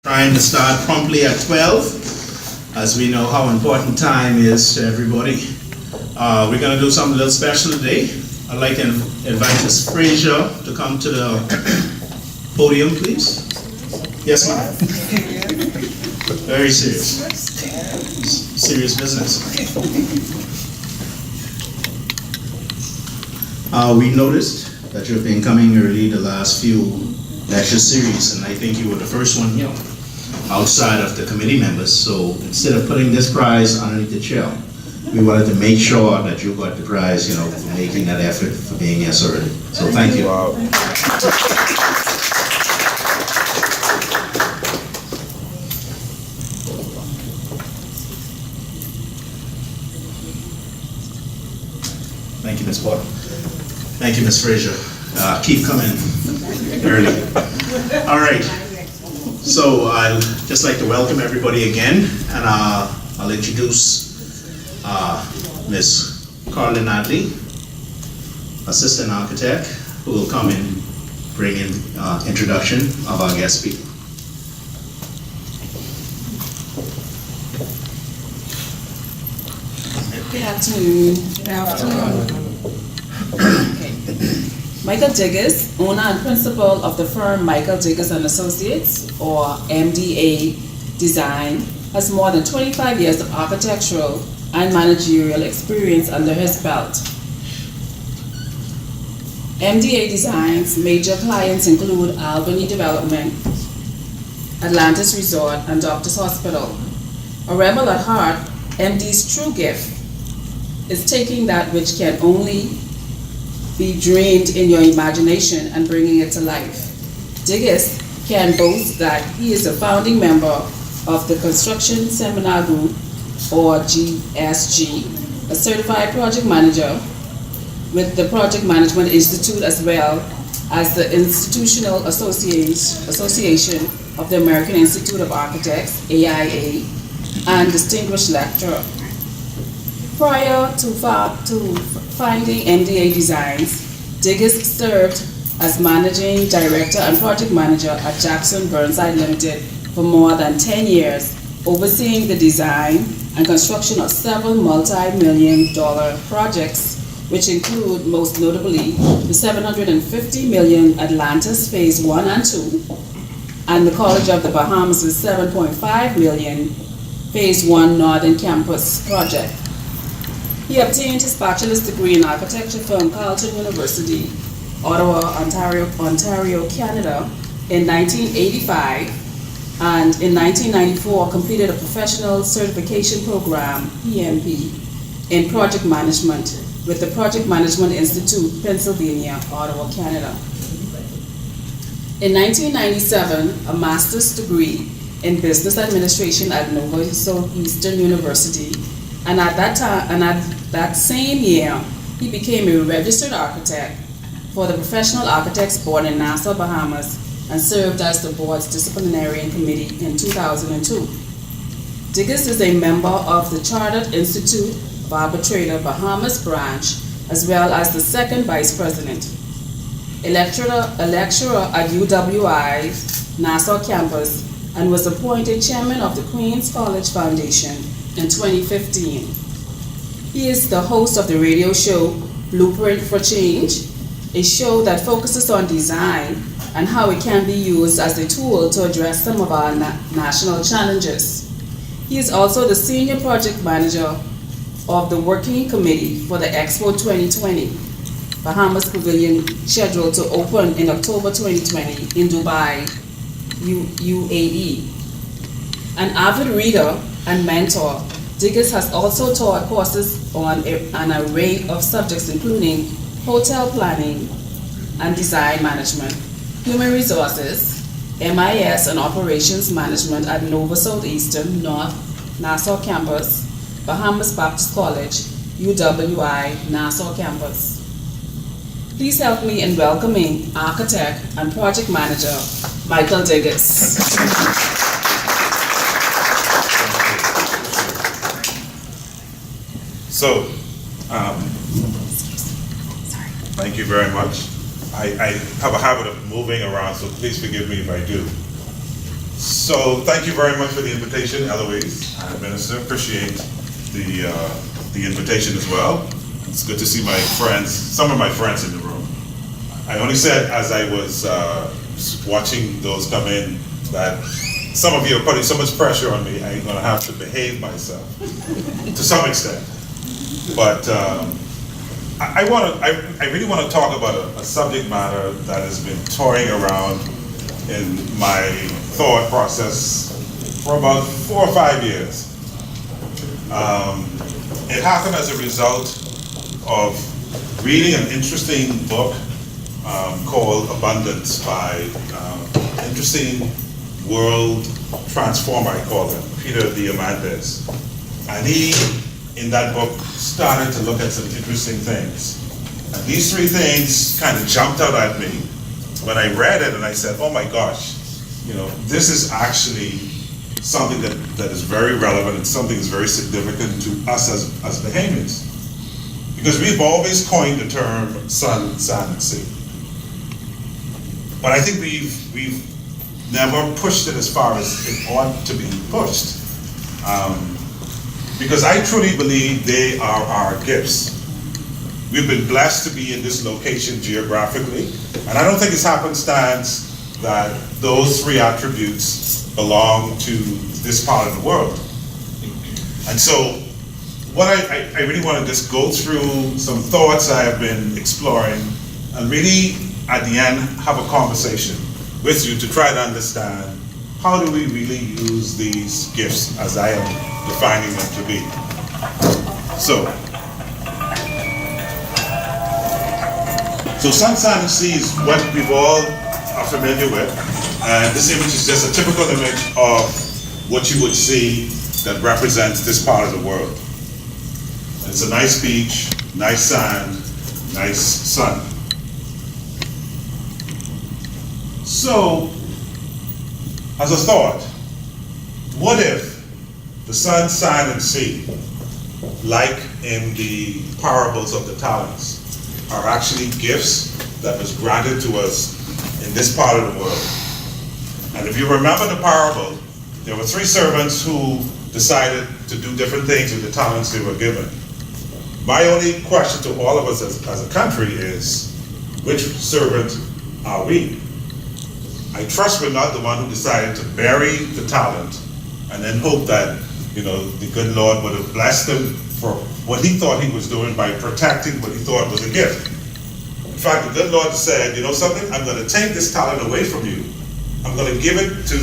Trying to start promptly at 12, as we know how important time is to everybody. We're going to do something a little special today. I'd like to invite Ms. Frazier to come to the podium, please. Yes, ma'am. Very serious. Serious business. We noticed that you've been coming early the last few lecture series, and I think you were the first one here outside of the committee members. So instead of putting this prize underneath the chair, we wanted to make sure that you got the prize, for making that effort, for being here so early. So thank you. Wow. Thank you, Ms. Porter. Thank you, Ms. Frazier. Keep coming early. All right. So I'd just like to welcome everybody again, and I'll introduce Ms. Carla Nadley, Assistant Architect, who will come and bring in introduction of our guest speaker. Good afternoon. Good afternoon. Okay. Michael Diggis, owner and principal of the firm Michael Diggis and Associates, or MDA Design, has more than 25 years of architectural and managerial experience under his belt. MDA Design's major clients include Albany Development, Atlantis Resort, and Doctors Hospital. A rebel at heart, MD's true gift is taking that which can only be dreamed in your imagination and bringing it to life. Diggis can boast that he is a founding member of the Construction Seminar Group, or GSG, a certified project manager with the Project Management Institute, as well as the Institutional Association of the American Institute of Architects, AIA, and distinguished lecturer. Prior to finding MDA Designs, Diggis served as managing director and project manager at Jackson Burnside Limited for more than 10 years, overseeing the design and construction of several multi-million-dollar projects, which include, most notably, the $750 million Atlantis Phase 1 and 2, and the College of the Bahamas' $7.5 million Phase 1 Northern Campus project. He obtained his bachelor's degree in architecture from Carleton University, Ottawa, Ontario, Canada, in 1985, and in 1994 completed a professional certification program, PMP, in project management with the Project Management Institute, Pennsylvania, Ottawa, Canada. In 1997, a master's degree in business administration at Nova Southeastern University, and at that same year, he became a registered architect for the Professional Architects Board in Nassau, Bahamas, and served as the board's disciplinary committee in 2002. Diggis is a member of the Chartered Institute of Arbitrator Bahamas branch, as well as the second vice president. A lecturer at UWI Nassau campus, and was appointed chairman of the Queens College Foundation in 2015. He is the host of the radio show Blueprint for Change, a show that focuses on design and how it can be used as a tool to address some of our national challenges. He is also the senior project manager of the Working Committee for the Expo 2020, Bahamas Pavilion, scheduled to open in October 2020 in Dubai, UAE. An avid reader and mentor, Diggis has also taught courses on an array of subjects including hotel planning and design management, human resources, MIS and operations management at Nova Southeastern North Nassau campus, Bahamas Baptist College, UWI Nassau campus. Please help me in welcoming architect and project manager, Michael Diggis. So, thank you very much. I have a habit of moving around, so please forgive me if I do. So thank you very much for the invitation, Eloise and Minister. Appreciate the invitation as well. It's good to see my friends, some of my friends in the room. I only said as I was watching those come in that some of you are putting so much pressure on me, I'm going to have to behave myself to some extent. But I really want to talk about a subject matter that has been toying around in my thought process for about 4 or 5 years. It happened as a result of reading an interesting book called Abundance by interesting world transformer, I call him, Peter Diamandis. And he, in that book, started to look at some interesting things. And these 3 things kind of jumped out at me when I read it, and I said, oh my gosh, this is actually something that is very relevant and something that's very significant to us as Bahamians. Because we've always coined the term sun, sand, and sea. But I think we've never pushed it as far as it ought to be pushed. Because I truly believe they are our gifts. We've been blessed to be in this location geographically, and I don't think it's happenstance that those 3 attributes belong to this part of the world. And so, what I really want to just go through some thoughts I have been exploring, and really, at the end, have a conversation with you to try to understand how do we really use these gifts as I am defining them to be. So sun, sand, and sea is what we all are familiar with. And this image is just a typical image of what you would see that represents this part of the world. It's a nice beach, nice sand, nice sun. So, as a thought, what if the sun, sand, and sea, like in the parables of the talents, are actually gifts that was granted to us in this part of the world? And if you remember the parable, there were 3 servants who decided to do different things with the talents they were given. My only question to all of us as a country is, which servant are we? I trust we're not the one who decided to bury the talent and then hope that, the good Lord would have blessed him for what he thought he was doing by protecting what he thought was a gift. In fact, the good Lord said, something, I'm going to take this talent away from you. I'm going to give it to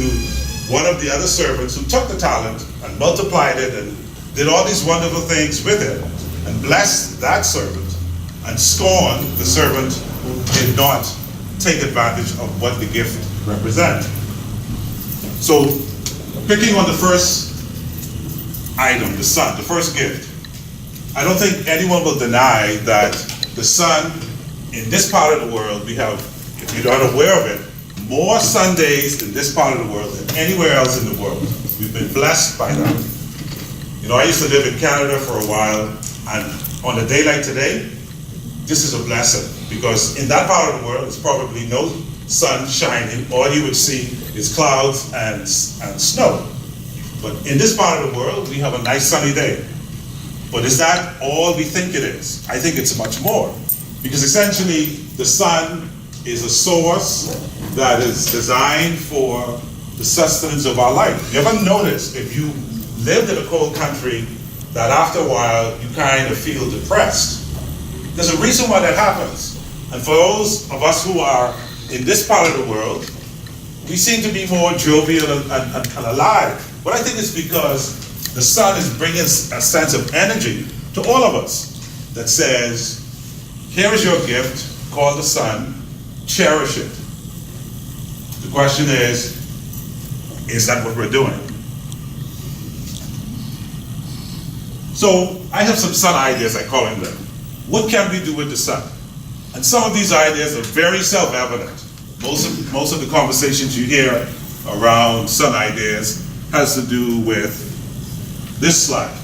one of the other servants who took the talent and multiplied it and did all these wonderful things with it, and blessed that servant and scorned the servant who did not take advantage of what the gift represented. So, picking on the first item, the sun, the first gift, I don't think anyone will deny that the sun, in this part of the world, we have, if you're not aware of it, more sun days in this part of the world than anywhere else in the world. We've been blessed by that. I used to live in Canada for a while, and on a day like today, this is a blessing, because in that part of the world, it's probably no sun shining. All you would see is clouds and snow. But in this part of the world, we have a nice sunny day. But is that all we think it is? I think it's much more. Because essentially, the sun is a source that is designed for the sustenance of our life. You ever notice, if you lived in a cold country, that after a while, you kind of feel depressed? There's a reason why that happens. And for those of us who are in this part of the world, we seem to be more jovial and alive. But I think it's because the sun is bringing a sense of energy to all of us that says, here is your gift called the sun, cherish it. The question is that what we're doing? So I have some sun ideas, I call them. What can we do with the sun? And some of these ideas are very self-evident. Most of the conversations you hear around sun ideas has to do with this slide,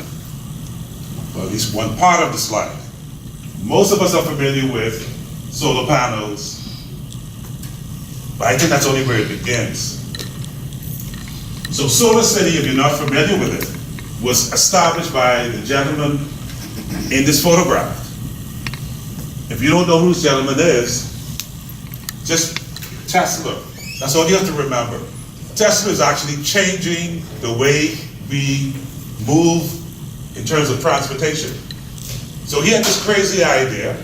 or at least one part of the slide. Most of us are familiar with solar panels, but I think that's only where it begins. So Solar City, if you're not familiar with it, was established by the gentleman in this photograph. If you don't know who this gentleman is, just Tesla. That's all you have to remember. Tesla is actually changing the way we move in terms of transportation. So he had this crazy idea,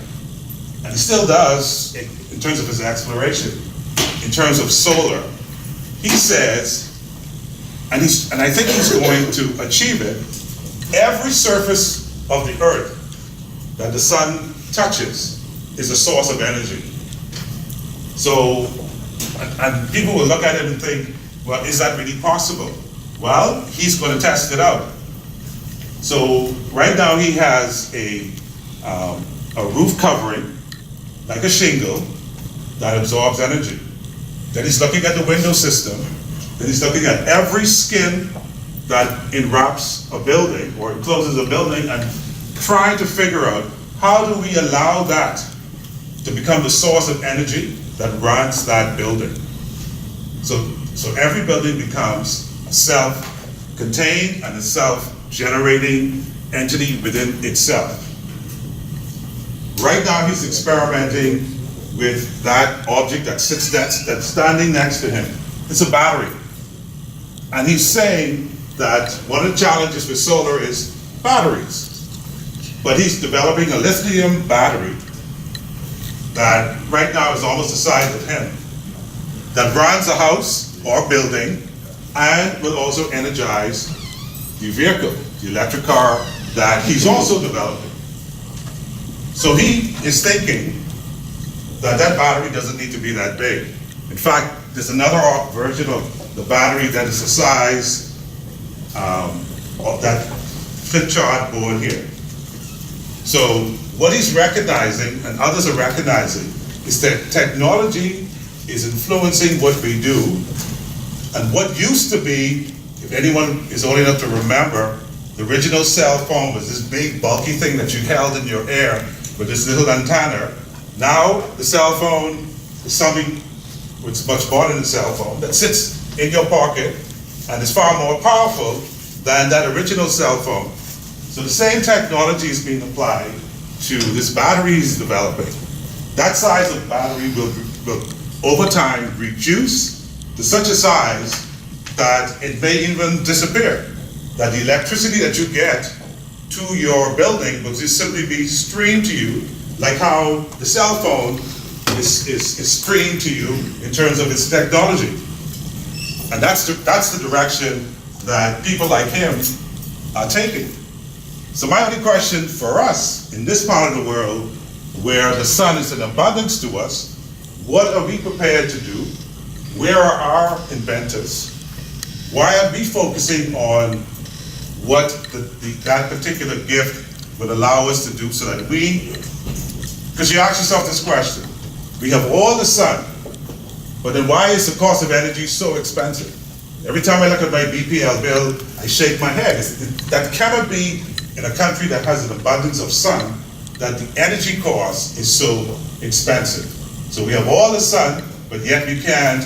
and he still does in terms of his exploration, in terms of solar. He says, and I think he's going to achieve it, every surface of the earth that the sun touches is a source of energy. So, and people will look at it and think, well, is that really possible? Well, he's going to test it out. So right now he has a roof covering, like a shingle, that absorbs energy. Then he's looking at the window system. Then he's looking at every skin that enwraps a building or encloses a building and trying to figure out how do we allow that to become the source of energy that runs that building. So every building becomes a self-contained and a self-generating entity within itself. Right now he's experimenting with that object that's standing next to him. It's a battery. And he's saying that one of the challenges with solar is batteries. But he's developing a lithium battery that right now is almost the size of him, that runs a house or building and will also energize the vehicle, the electric car that he's also developing. So he is thinking that that battery doesn't need to be that big. In fact, there's another version of the battery that is the size of that flip chart board here. So what he's recognizing, and others are recognizing, is that technology is influencing what we do. And what used to be, if anyone is old enough to remember, the original cell phone was this big bulky thing that you held in your ear with this little antenna. Now the cell phone is something which is much more than a cell phone that sits in your pocket and is far more powerful than that original cell phone. So the same technology is being applied to this battery he's developing. That size of battery will over time reduce to such a size that it may even disappear. That the electricity that you get to your building will just simply be streamed to you, like how the cell phone is streamed to you in terms of its technology. And that's the direction that people like him are taking. So my only question for us in this part of the world where the sun is in abundance to us, what are we prepared to do? Where are our inventors? Why are we focusing on what that particular gift would allow us to do so that because you ask yourself this question, we have all the sun, but then why is the cost of energy so expensive? Every time I look at my BPL bill, I shake my head. That cannot be in a country that has an abundance of sun, that the energy cost is so expensive. So we have all the sun, but yet we can't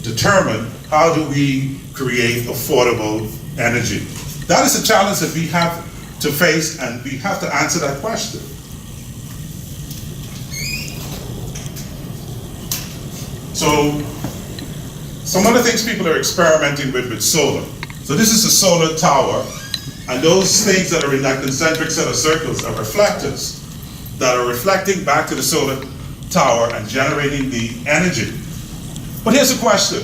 determine how do we create affordable energy. That is a challenge that we have to face, and we have to answer that question. So, some of the things people are experimenting with solar. So this is a solar tower, and those things that are in that concentric set of circles are reflectors that are reflecting back to the solar tower and generating the energy. But here's a question.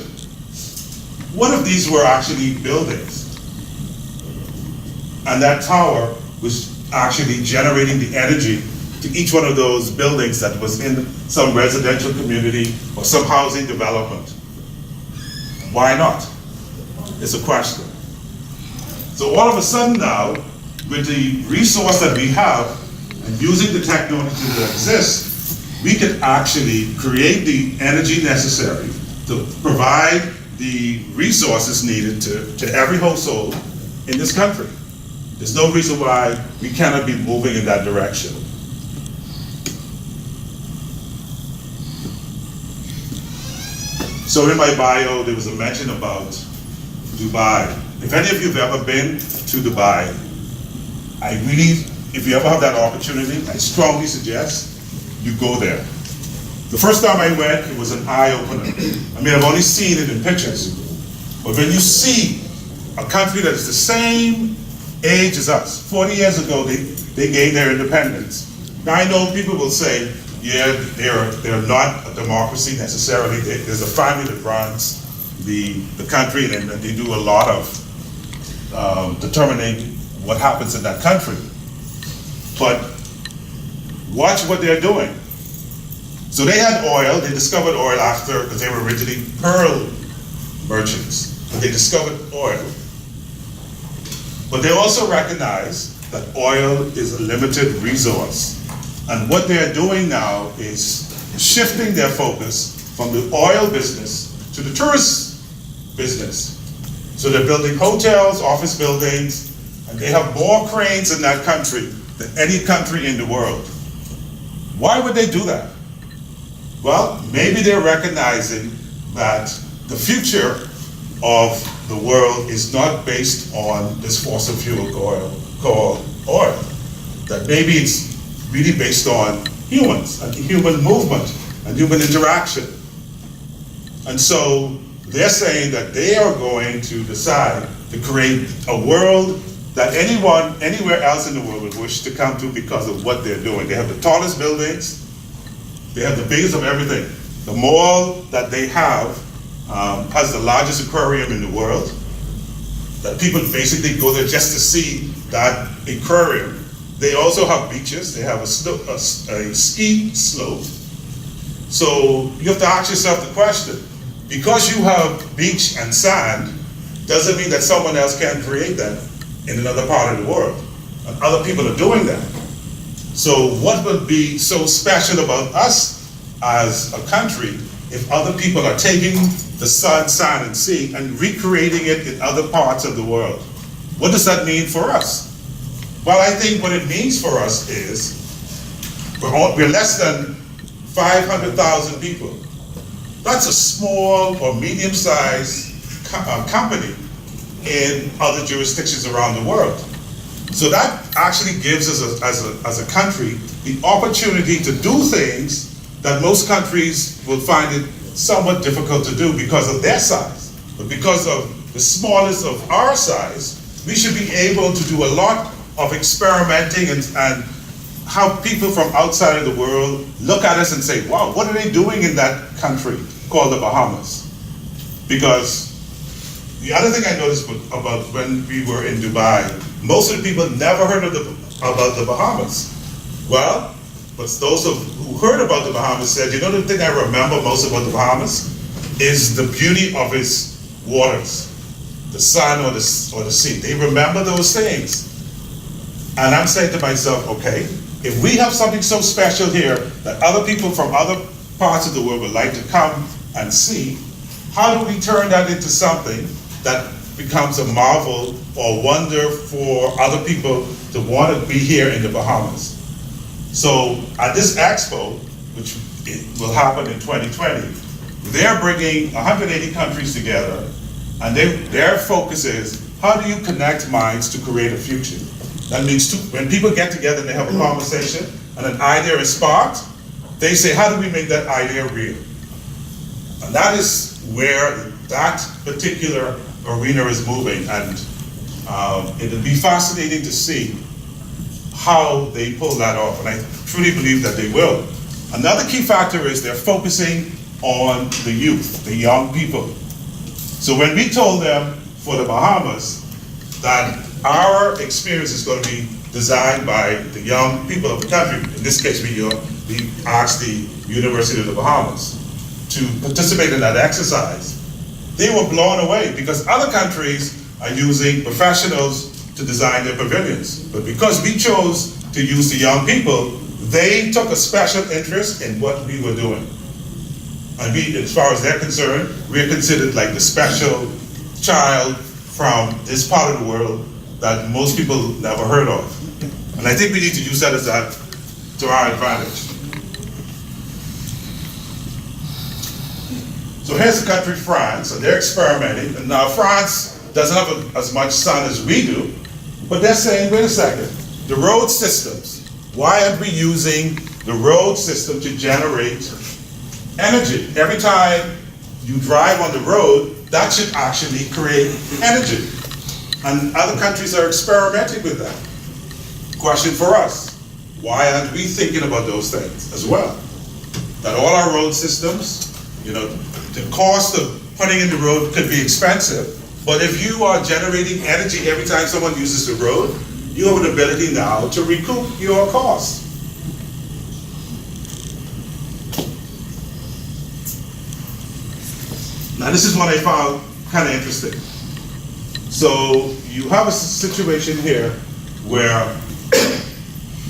What if these were actually buildings? And that tower was actually generating the energy to each one of those buildings that was in some residential community or some housing development. Why not? It's a question. So all of a sudden now, with the resource that we have, and using the technology that exists, we can actually create the energy necessary to provide the resources needed to every household in this country. There's no reason why we cannot be moving in that direction. So in my bio, there was a mention about Dubai. If any of you have ever been to Dubai, if you ever have that opportunity, I strongly suggest you go there. The first time I went, it was an eye-opener. I mean, I've only seen it in pictures. But when you see a country that is the same age as us, 40 years ago, they gained their independence. Now, I know people will say, yeah, they're not a democracy necessarily. There's a family that runs the country, and they do a lot of determining what happens in that country. But watch what they're doing. So they had oil. They discovered oil after, because they were originally pearl merchants. But they discovered oil. But they also recognize that oil is a limited resource. And what they're doing now is shifting their focus from the oil business to the tourist business. So they're building hotels, office buildings, and they have more cranes in that country than any country in the world. Why would they do that? Well, maybe they're recognizing that the future of the world is not based on this fossil fuel called oil. That maybe it's really based on humans and human movement and human interaction. And so they're saying that they are going to decide to create a world that anyone, anywhere else in the world would wish to come to because of what they're doing. They have the tallest buildings, they have the biggest of everything. The mall that they have has the largest aquarium in the world, that people basically go there just to see that aquarium. They also have beaches. They have a ski slope. So you have to ask yourself the question, because you have beach and sand, doesn't mean that someone else can't create that in another part of the world. And other people are doing that. So what would be so special about us as a country if other people are taking the sun, sand, and sea and recreating it in other parts of the world? What does that mean for us? Well, I think what it means for us is we're less than 500,000 people. That's a small or medium-sized company in other jurisdictions around the world. So that actually gives us, as a country, the opportunity to do things that most countries will find it somewhat difficult to do because of their size. But because of the smallness of our size, we should be able to do a lot of experimenting and how people from outside of the world look at us and say, wow, what are they doing in that country called the Bahamas? Because the other thing I noticed about when we were in Dubai, most of the people never heard of about the Bahamas. Well, but those who heard about the Bahamas said, you know, the thing I remember most about the Bahamas is the beauty of its waters, the sun or the sea. They remember those things. And I'm saying to myself, okay, if we have something so special here that other people from other parts of the world would like to come and see, how do we turn that into something that becomes a marvel or wonder for other people to want to be here in the Bahamas? So at this expo, which will happen in 2020, they're bringing 180 countries together, and their focus is, how do you connect minds to create a future? That means when people get together and they have a conversation and an idea is sparked, they say, how do we make that idea real? And that is where that particular arena is moving, and it'll be fascinating to see how they pull that off, and I truly believe that they will. Another key factor is they're focusing on the youth, the young people. So when we told them for the Bahamas that our experience is going to be designed by the young people of the country, in this case we asked the University of the Bahamas to participate in that exercise, they were blown away because other countries are using professionals to design their pavilions. But because we chose to use the young people, they took a special interest in what we were doing. And we, as far as they're concerned, we're considered like the special child from this part of the world that most people never heard of. And I think we need to use that to our advantage. So here's the country, France, and they're experimenting. And now France doesn't have as much sun as we do, but they're saying, wait a second, the road systems, why aren't we using the road system to generate energy? Every time you drive on the road, that should actually create energy. And other countries are experimenting with that. Question for us, why aren't we thinking about those things as well? That all our road systems, the cost of putting in the road could be expensive, but if you are generating energy every time someone uses the road, you have an ability now to recoup your costs. Now this is what I found kind of interesting. So you have a situation here where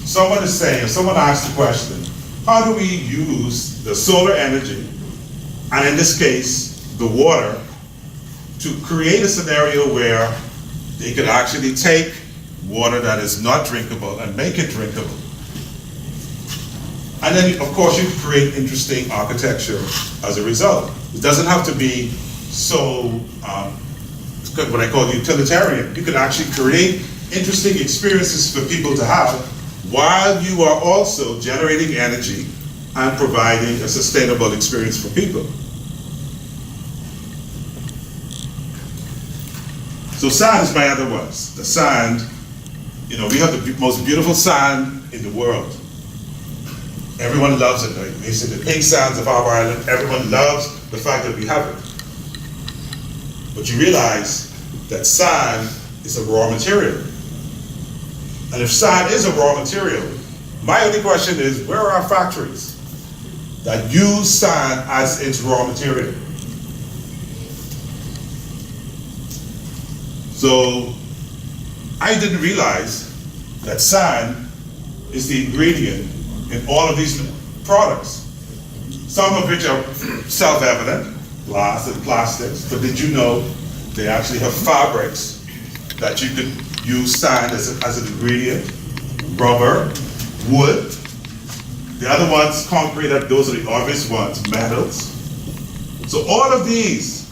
someone is saying, someone asked the question, how do we use the solar energy, and in this case, the water, to create a scenario where they could actually take water that is not drinkable and make it drinkable. And then, of course, you can create interesting architecture as a result. It doesn't have to be so, what I call utilitarian. You can actually create interesting experiences for people to have while you are also generating energy and providing a sustainable experience for people. So sand is my other ones. The sand, we have the most beautiful sand in the world. Everyone loves it. Right? They say the pink sands of our island, everyone loves the fact that we have it. But you realize that sand is a raw material. And if sand is a raw material, my only question is, where are our factories that use sand as its raw material? So I didn't realize that sand is the ingredient in all of these products, some of which are self-evident, glass and plastics, but did you know they actually have fabrics that you could use sand as an ingredient, rubber, wood. The other ones, concrete, those are the obvious ones, metals. So all of these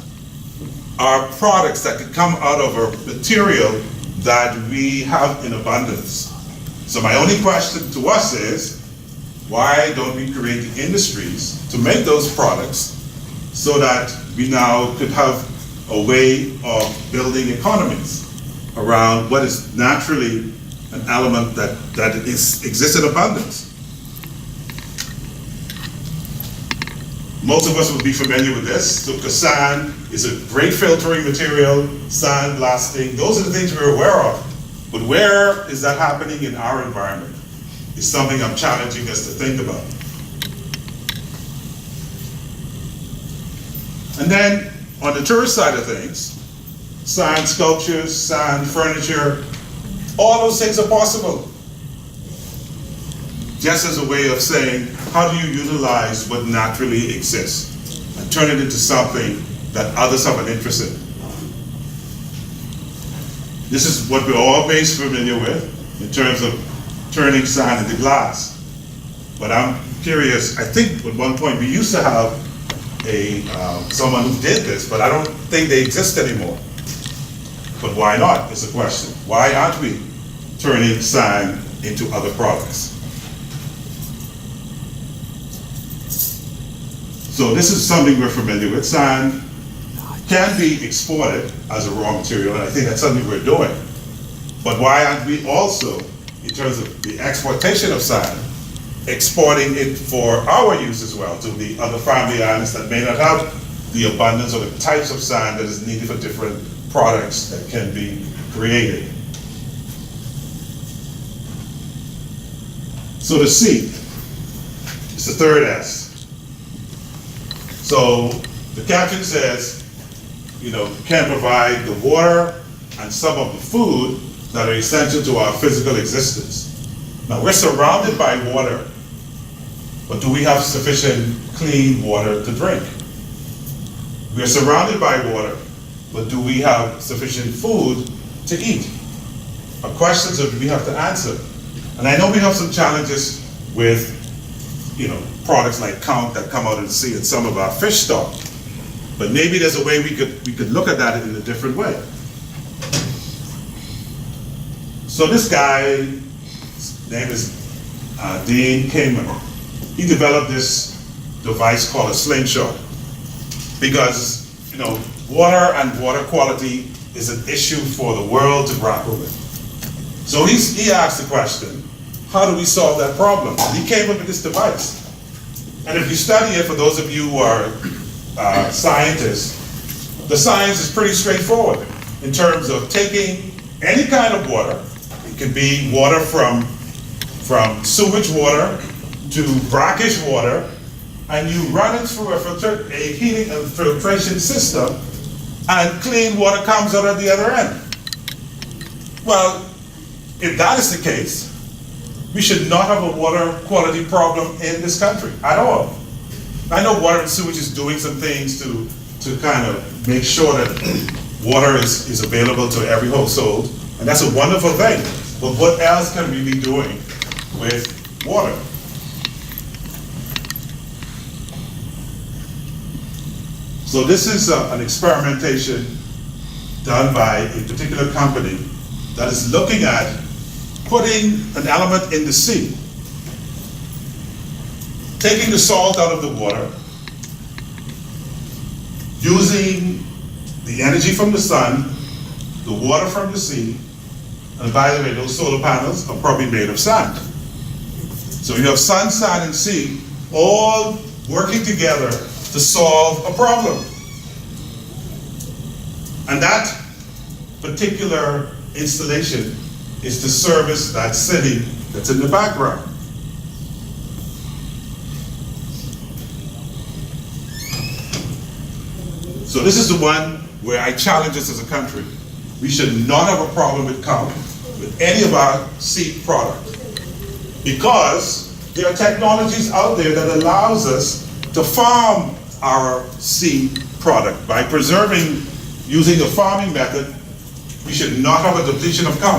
are products that can come out of a material that we have in abundance. So my only question to us is, why don't we create the industries to make those products so that we now could have a way of building economies around what is naturally an element that exists in abundance? Most of us will be familiar with this. So, because sand is a great filtering material, sand blasting, those are the things we're aware of. But where is that happening in our environment? Is something I'm challenging us to think about. And then, on the tourist side of things, sand sculptures, sand furniture, all those things are possible. Just as a way of saying, how do you utilize what naturally exists and turn it into something that others have an interest in? This is what we're all based familiar with in terms of turning sand into glass. But I'm curious, I think at one point we used to have someone who did this, but I don't think they exist anymore. But why not is the question. Why aren't we turning sand into other products? So this is something we're familiar with. Sand can be exported as a raw material, and I think that's something we're doing. But why aren't we also, in terms of the exportation of sand, exporting it for our use as well to the other family islands that may not have the abundance or the types of sand that is needed for different products that can be created? So the C is the third S. So the caption says, can provide the water and some of the food that are essential to our physical existence. Now we're surrounded by water, but do we have sufficient clean water to drink? We're surrounded by water, but do we have sufficient food to eat? Are questions that we have to answer. And I know we have some challenges with products like count that come out of the sea and some of our fish stock. But maybe there's a way we could look at that in a different way. So this guy, his name is Dean Kamen. He developed this device called a slingshot because, you know, water and water quality is an issue for the world to grapple with. So he asked the question, how do we solve that problem? And he came up with this device. And if you study it, for those of you who are scientists, the science is pretty straightforward in terms of taking any kind of water. It can be water from sewage water to brackish water, and you run it through a heating and filtration system, and clean water comes out at the other end. Well, if that is the case, we should not have a water quality problem in this country at all. I know water and sewage is doing some things to kind of make sure that water is available to every household, and that's a wonderful thing. But what else can we be doing with water? So this is an experimentation done by a particular company that is looking at putting an element in the sea, taking the salt out of the water, using the energy from the sun, the water from the sea, and by the way, those solar panels are probably made of sand. So you have sun, sand, and sea all working together to solve a problem. And that particular installation is to service that city that's in the background. So this is the one where I challenge us as a country. We should not have a problem with cow, with any of our seed product, because there are technologies out there that allows us to farm our seed product. By preserving, using a farming method, we should not have a depletion of cow.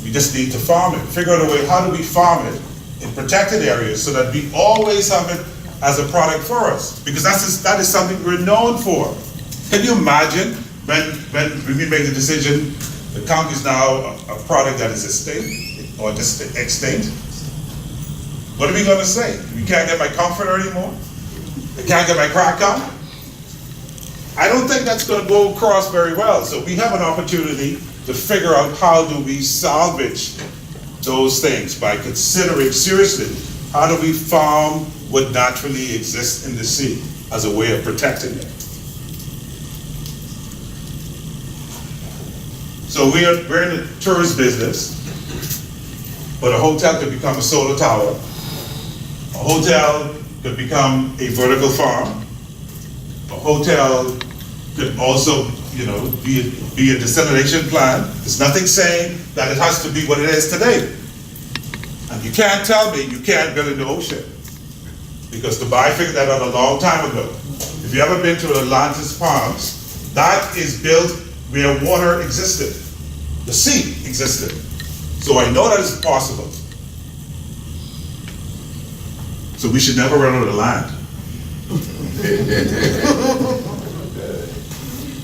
We just need to farm it, figure out a way, how do we farm it in protected areas so that we always have it as a product for us, because that is something we're known for. Can you imagine when we make the decision, the conch is now a product that is extinct, or just extinct? What are we going to say? We can't get my comforter anymore? I can't get my crack conch? I don't think that's going to go across very well. So we have an opportunity to figure out how do we salvage those things by considering seriously, how do we farm what naturally exists in the sea as a way of protecting it. So we're in the tourist business, but a hotel could become a solar tower. A hotel could become a vertical farm. A hotel could also, be a desalination plant. There's nothing saying that it has to be what it is today. And you can't tell me you can't build in the ocean, because Dubai figured that out a long time ago. If you ever been to Atlantis Palms, that is built where water existed. The sea existed. So I know that is possible. So we should never run out of land.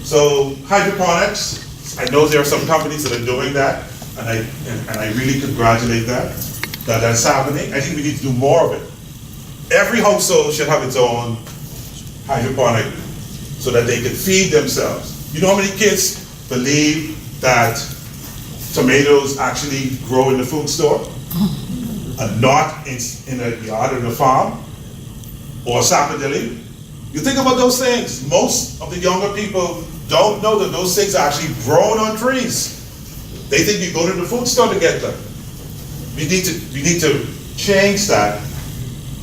So hydroponics, I know there are some companies that are doing that, and I really congratulate that's happening. I think we need to do more of it. Every household should have its own hydroponic so that they can feed themselves. You know how many kids believe that tomatoes actually grow in the food store and not in a yard or in a farm or sapodilly? You think about those things. Most of the younger people don't know that those things are actually grown on trees. They think you go to the food store to get them. We need to change that.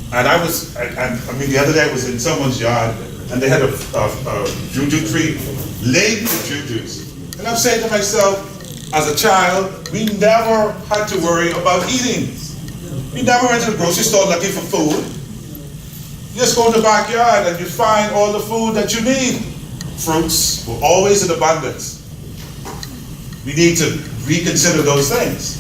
And the other day I was in someone's yard and they had a juju tree laden with jujus. And I'm saying to myself, as a child, we never had to worry about eating. We never went to the grocery store looking for food. You just go in the backyard and you find all the food that you need. Fruits were always in abundance. We need to reconsider those things.